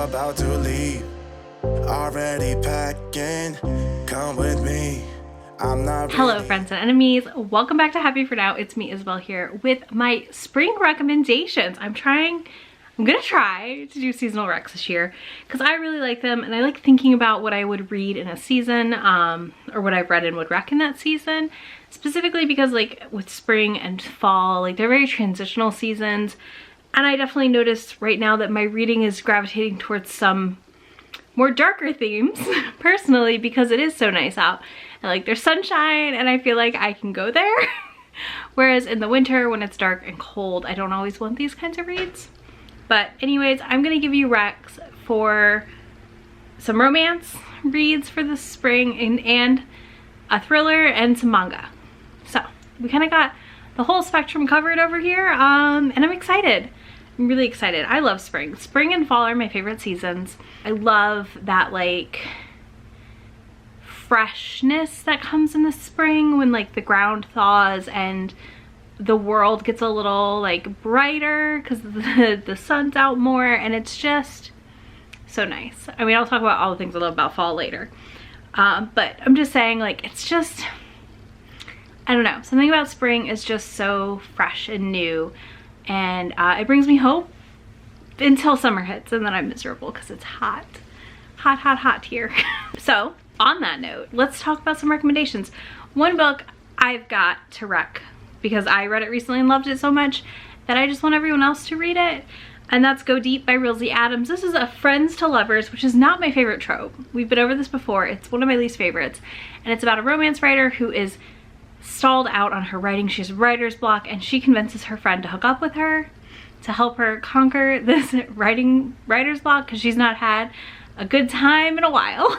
about to leave. Already packing, come with me. I'm not ready. Hello friends and enemies, welcome back to Happy For Now. It's me Isabel here with my spring recommendations. I'm gonna try to do seasonal recs this year because I really like them and I like thinking about what I would read in a season or what I've read and would rec in that season, specifically because like with spring and fall, like they're very transitional seasons, and I definitely noticed right now that my reading is gravitating towards some more darker themes personally because it is so nice out and like there's sunshine and I feel like I can go there. Whereas in the winter when it's dark and cold, I don't always want these kinds of reads. But anyways, I'm gonna give you recs for some romance reads for the spring and a thriller and some manga. So we kind of got the whole spectrum covered over here, and I'm excited. I'm really excited. I love spring. Spring and fall are my favorite seasons. I love that like freshness that comes in the spring when like the ground thaws and the world gets a little like brighter because the sun's out more, and it's just so nice. I mean, I'll talk about all the things I love about fall later, but I'm just saying like it's just, I don't know, something about spring is just so fresh and new, and it brings me hope until summer hits and then I'm miserable because it's hot here. So on that note, let's talk about some recommendations. One book I've got to rec because I read it recently and loved it so much that I just want everyone else to read it, and that's Go Deep by Rilsey Adams. This is a friends to lovers, which is not my favorite trope. We've been over this before. It's one of my least favorites, and it's about a romance writer who is stalled out on her writing. She has writer's block, and she convinces her friend to hook up with her to help her conquer this writer's block because she's not had a good time in a while.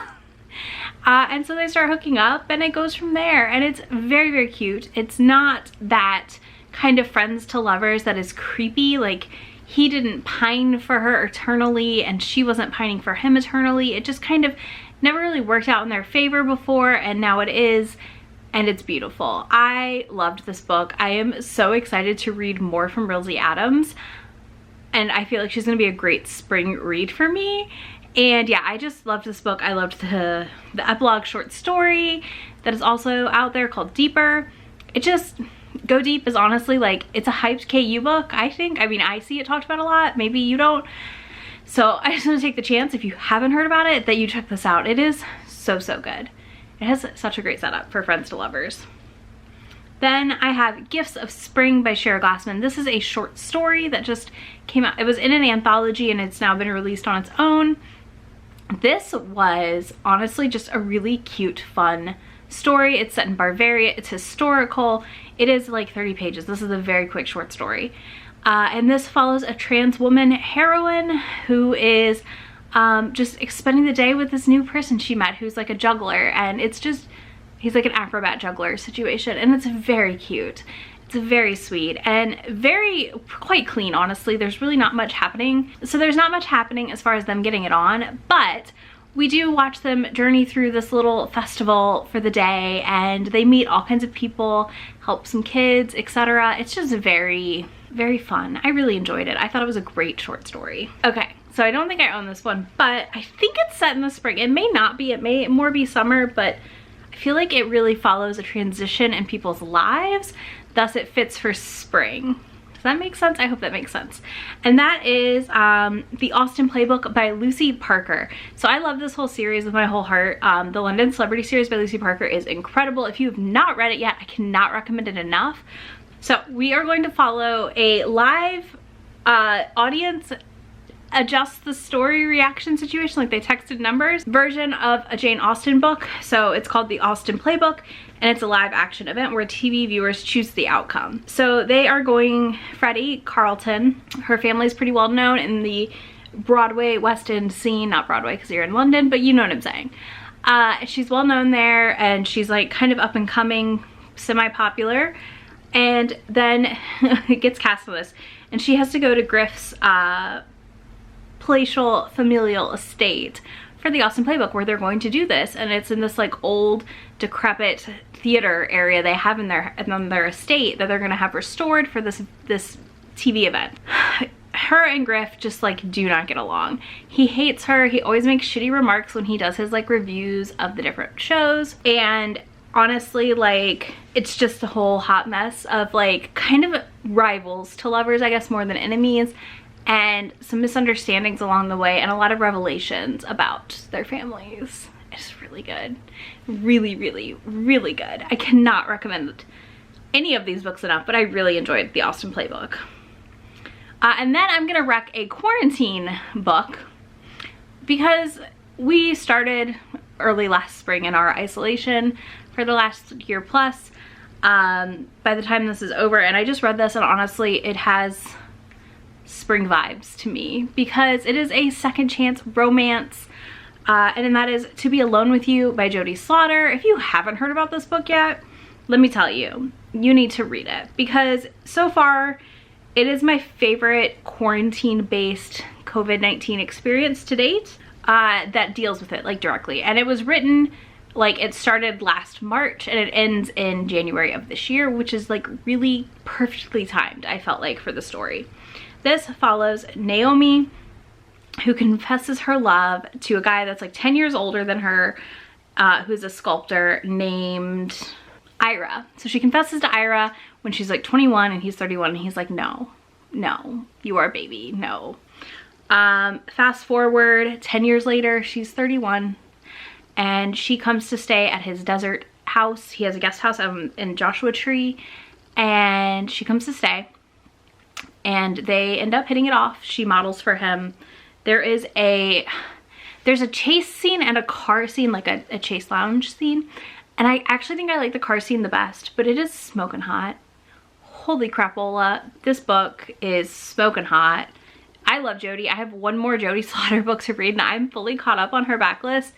And so they start hooking up and it goes from there, and it's very, very cute. It's not that kind of friends to lovers that is creepy. Like, he didn't pine for her eternally and she wasn't pining for him eternally. It just kind of never really worked out in their favor before, and now it is, and it's beautiful. I loved this book. I am so excited to read more from Rilsey Adams, and I feel like she's gonna be a great spring read for me. And yeah, I just loved this book. I loved the epilogue short story that is also out there called Deeper. It just, Go Deep is honestly like, it's a hyped KU book, I think. I mean, I see it talked about a lot, maybe you don't. So I just want to take the chance, if you haven't heard about it, that you check this out. It is so, so good. It has such a great setup for friends to lovers. Then I have Gifts of Spring by Shara Glassman. This is a short story that just came out. It was in an anthology and it's now been released on its own. This was honestly just a really cute, fun story. It's set in Bavaria. It's historical. It is like 30 pages. This is a very quick short story. And this follows a trans woman heroine who is just spending the day with this new person she met who's like a juggler. And it's just, he's like an acrobat juggler situation. And it's very cute. It's very sweet and quite clean, honestly. There's really not much happening. So there's not much happening as far as them getting it on, but we do watch them journey through this little festival for the day, and they meet all kinds of people, help some kids, etc. It's just very, very fun. I really enjoyed it. I thought it was a great short story. Okay, so I don't think I own this one, but I think it's set in the spring. It may not be, it may more be summer, but I feel like it really follows a transition in people's lives. Thus it fits for spring. Does that make sense? I hope that makes sense. And that is the Austin Playbook by Lucy Parker. So I love this whole series with my whole heart. The London Celebrity series by Lucy Parker is incredible. If you have not read it yet, I cannot recommend it enough. So we are going to follow a live audience adjust the story reaction situation, like they texted numbers, version of a Jane Austen book. So it's called the Austin Playbook, and it's a live action event where TV viewers choose the outcome. So they are going, Freddie Carlton, her family is pretty well known in the Broadway West End scene, not Broadway because you're in London, but you know what I'm saying. She's well known there, and she's like kind of up and coming, semi-popular, and then it gets cast on this, and she has to go to Griff's palatial familial estate for the Austin Playbook where they're going to do this, and it's in this like old decrepit theater area they have in their estate that they're going to have restored for this TV event. her and Griff just like do not get along. He hates her. He always makes shitty remarks when he does his like reviews of the different shows, and honestly, like, it's just a whole hot mess of like kind of rivals to lovers, I guess, more than enemies, and some misunderstandings along the way, and a lot of revelations about their families. It's really good. Really, really, really good. I cannot recommend any of these books enough, but I really enjoyed the Austin Playbook. And then I'm gonna rec a quarantine book because we started early last spring in our isolation for the last year plus. By the time this is over, and I just read this, and honestly it has spring vibes to me because it is a second chance romance, and that is To Be Alone With You by Jodie Slaughter. If you haven't heard about this book yet, let me tell you, you need to read it because so far it is my favorite quarantine-based COVID-19 experience to date that deals with it like directly. And it was written, like, it started last March and it ends in January of this year, which is like really perfectly timed, I felt like, for the story. This follows Naomi, who confesses her love to a guy that's like 10 years older than her, who's a sculptor named Ira. So she confesses to Ira when she's like 21 and he's 31, and he's like, no, you are a baby, no. Fast forward 10 years later, she's 31 and she comes to stay at his desert house. He has a guest house in Joshua Tree, and she comes to stay and they end up hitting it off. She models for him. There's a chase scene and a car scene, like a chase lounge scene. And I actually think I like the car scene the best, but it is smoking hot. Holy crapola, this book is smoking hot. I love Jodie. I have one more Jodie Slaughter book to read and I'm fully caught up on her backlist.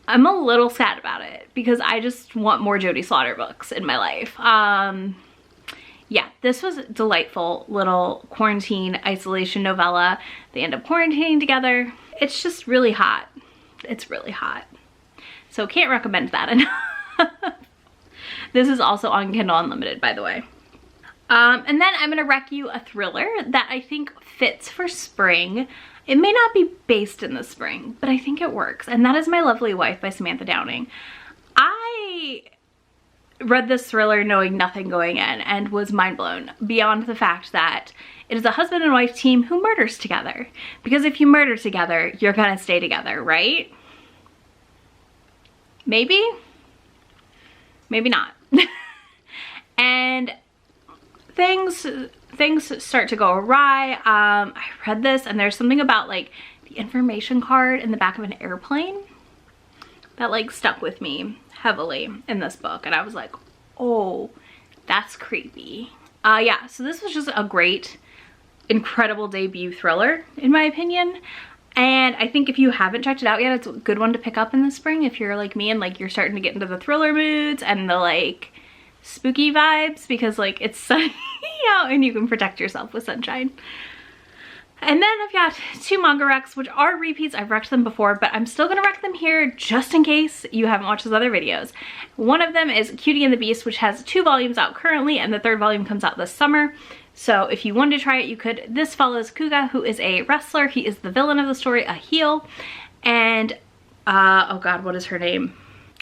I'm a little sad about it because I just want more Jodie Slaughter books in my life. Yeah, this was a delightful little quarantine isolation novella. They end up quarantining together. It's just really hot. It's really hot. So can't recommend that enough. This is also on Kindle Unlimited, by the way. And then I'm gonna rec you a thriller that I think fits for spring. It may not be based in the spring, but I think it works. And that is My Lovely Wife by Samantha Downing. I read this thriller knowing nothing going in and was mind blown beyond the fact that it is a husband and wife team who murders together. Because if you murder together, you're gonna stay together, right? Maybe? Maybe not. And things start to go awry. I read this and there's something about like the information card in the back of an airplane that like stuck with me heavily in this book, and I was like, oh, that's creepy. Yeah, so this was just a great, incredible debut thriller in my opinion. And I think if you haven't checked it out yet, it's a good one to pick up in the spring if you're like me and like you're starting to get into the thriller moods and the like spooky vibes, because like it's sunny out and you can protect yourself with sunshine. And then I've got two manga recs, which are repeats. I've recced them before, but I'm still gonna rec them here just in case you haven't watched those other videos. One of them is Cutie and the Beast, which has 2 volumes out currently, and the 3rd volume comes out this summer. So if you wanted to try it, you could. This follows Kuga, who is a wrestler. He is the villain of the story, a heel. And, oh God, what is her name?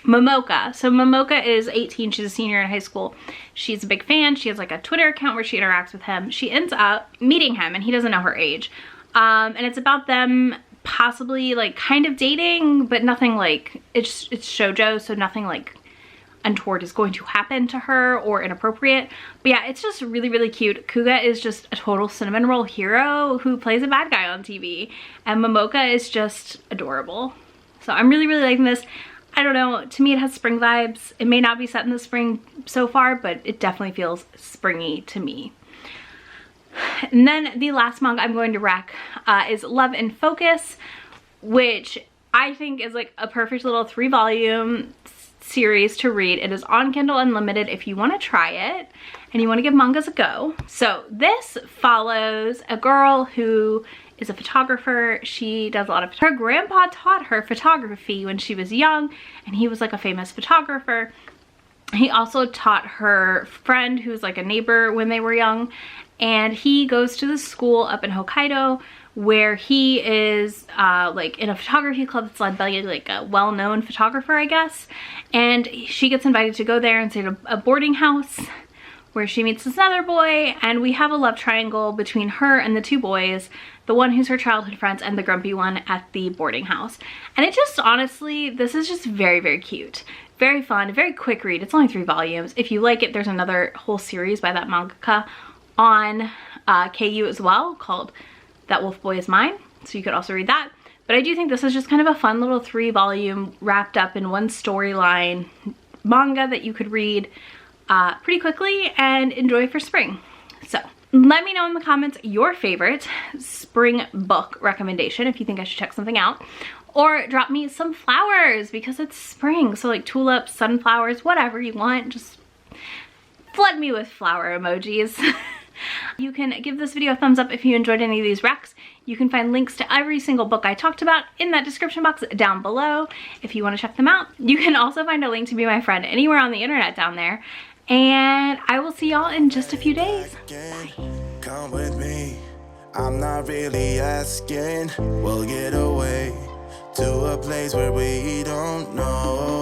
Momoka. So Momoka is 18. She's a senior in high school. She's a big fan. She has like a Twitter account where she interacts with him. She ends up meeting him and he doesn't know her age. And it's about them possibly like kind of dating, but nothing like, it's shoujo, so nothing like untoward is going to happen to her or inappropriate. But yeah, it's just really, really cute. Kuga is just a total cinnamon roll hero who plays a bad guy on TV. And Momoka is just adorable. So I'm really, really liking this. I don't know, to me it has spring vibes. It may not be set in the spring so far, but it definitely feels springy to me. And then the last manga I'm going to rec is Love in Focus, which I think is like a perfect little 3-volume series to read. It is on Kindle Unlimited if you want to try it and you want to give mangas a go. So this follows a girl who is a photographer. She does a lot of, her grandpa taught her photography when she was young, and he was like a famous photographer. He also taught her friend who's like a neighbor when they were young, and he goes to the school up in Hokkaido where he is like in a photography club that's led by like a well-known photographer, I guess. And she gets invited to go there and stay at a boarding house where she meets this other boy, and we have a love triangle between her and the two boys, the one who's her childhood friends and the grumpy one at the boarding house. And it just, honestly, this is just very, very cute. Very fun, a very quick read. It's only 3 volumes. If you like it, there's another whole series by that mangaka on KU as well called That Wolf Boy Is Mine, so you could also read that. But I do think this is just kind of a fun little 3-volume wrapped up in one storyline manga that you could read pretty quickly and enjoy for spring. So let me know in the comments your favorite spring book recommendation if you think I should check something out, or drop me some flowers because it's spring, so like tulips, sunflowers, whatever you want, just flood me with flower emojis. You can give this video a thumbs up if you enjoyed any of these recs. You can find links to every single book I talked about in that description box down below if you want to check them out. You can also find a link to be my friend anywhere on the internet down there. And I will see y'all in just a few days. Bye. Come with me, I'm not really asking. We'll get away to a place where we don't know.